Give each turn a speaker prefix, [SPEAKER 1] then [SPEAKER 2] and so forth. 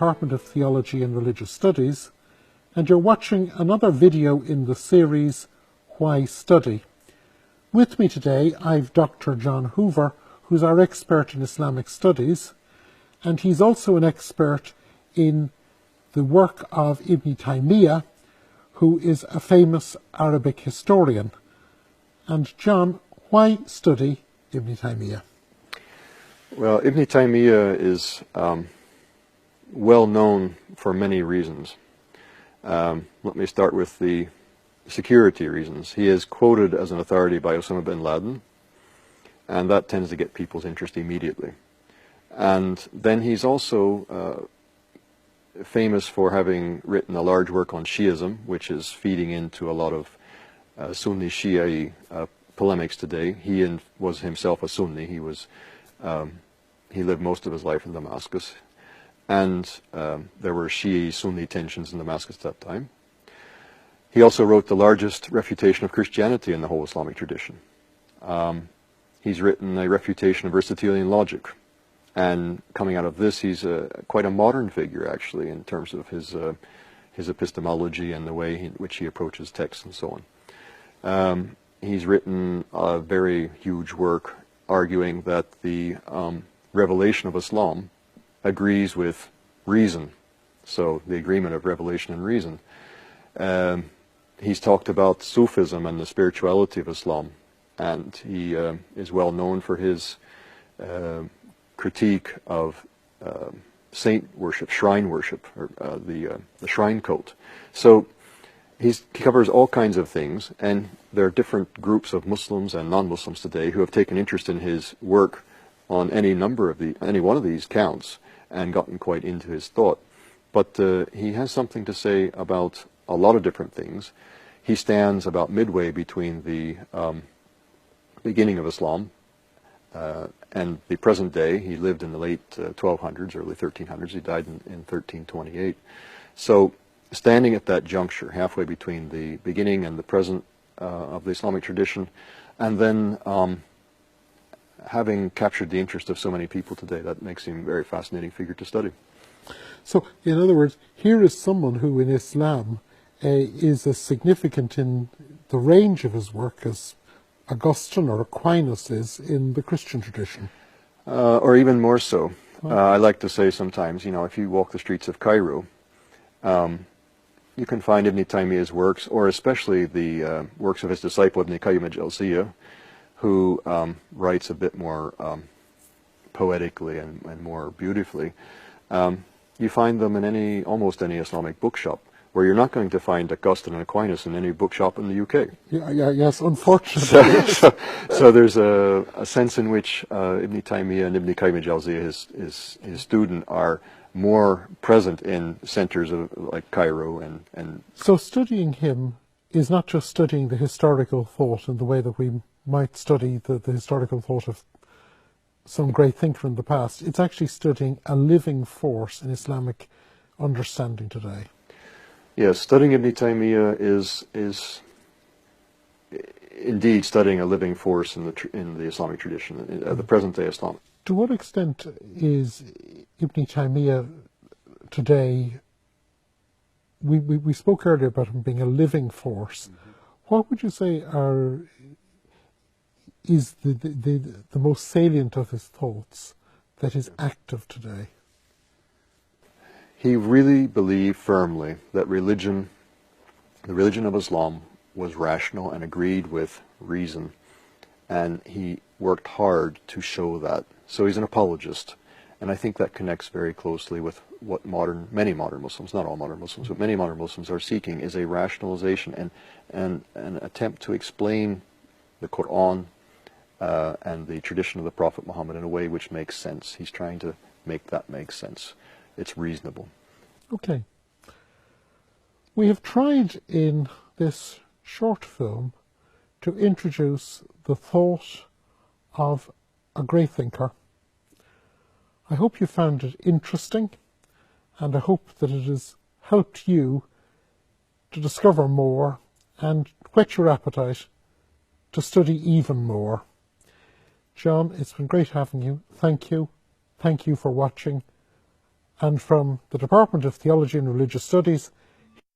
[SPEAKER 1] Department of Theology and Religious Studies, and you're watching another video in the series, Why Study? With me today, I've Dr. John Hoover, who's our expert in Islamic studies, and he's also an expert in the work of Ibn Taymiyyah, who is a famous Arabic historian. And John, why study Ibn Taymiyyah?
[SPEAKER 2] Well, Ibn Taymiyyah is well known for many reasons. Let me start with the security reasons. He is quoted as an authority by Osama bin Laden, and that tends to get people's interest immediately. And then he's also famous for having written a large work on Shiism, which is feeding into a lot of Sunni Shia polemics today. He was himself a Sunni. He lived most of his life in Damascus, and there were Shia-Sunni tensions in Damascus at that time. He also wrote the largest refutation of Christianity in the whole Islamic tradition. He's written a refutation of Aristotelian logic, and coming out of this, he's quite a modern figure, actually, in terms of his epistemology and the way in which he approaches texts and so on. He's written a very huge work arguing that the revelation of Islam agrees with reason, so the agreement of revelation and reason. He's talked about Sufism and the spirituality of Islam, and he is well known for his critique of saint worship, shrine worship, or the shrine cult. So he covers all kinds of things, and there are different groups of Muslims and non-Muslims today who have taken interest in his work on any one of these counts and gotten quite into his thought. But he has something to say about a lot of different things. He stands about midway between the beginning of Islam and the present day. He lived in the late 1200s, early 1300s. He died in 1328. So standing at that juncture, halfway between the beginning and the present of the Islamic tradition, and then having captured the interest of so many people today, that makes him a very fascinating figure to study.
[SPEAKER 1] So, in other words, here is someone who in Islam is as significant in the range of his work as Augustine or Aquinas is in the Christian tradition.
[SPEAKER 2] Or even more so. I like to say sometimes, if you walk the streets of Cairo, you can find Ibn Taymiyyah's works, or especially the works of his disciple Ibn Qayyim al-Jawziyya, who writes a bit more poetically and more beautifully. You find them in almost any Islamic bookshop, where you're not going to find Augustine and Aquinas in any bookshop in the UK.
[SPEAKER 1] Yes, unfortunately.
[SPEAKER 2] So there's a sense in which Ibn Taymiyyah and Ibn Qayyim al-Jawziyya, his student, are more present in centers like Cairo and. So
[SPEAKER 1] studying him is not just studying the historical thought in the way that we might study the historical thought of some great thinker in the past. It's actually studying a living force in Islamic understanding today.
[SPEAKER 2] Yes, studying Ibn Taymiyyah is indeed studying a living force in the Islamic tradition, the present day Islam.
[SPEAKER 1] To what extent is Ibn Taymiyyah today? We spoke earlier about him being a living force. Mm-hmm. What would you say is the most salient of his thoughts that is active today?
[SPEAKER 2] He really believed firmly that the religion of Islam was rational and agreed with reason, and he worked hard to show that. So he's an apologist, and I think that connects very closely with what many modern Muslims, not all modern Muslims, but many modern Muslims are seeking, is a rationalization and an attempt to explain the Quran and the tradition of the Prophet Muhammad in a way which makes sense. He's trying to make that make sense. It's reasonable.
[SPEAKER 1] Okay. We have tried in this short film to introduce the thought of a great thinker. I hope you found it interesting, and I hope that it has helped you to discover more and whet your appetite to study even more. John, it's been great having you. Thank you. Thank you for watching. and from the Department of Theology and Religious Studies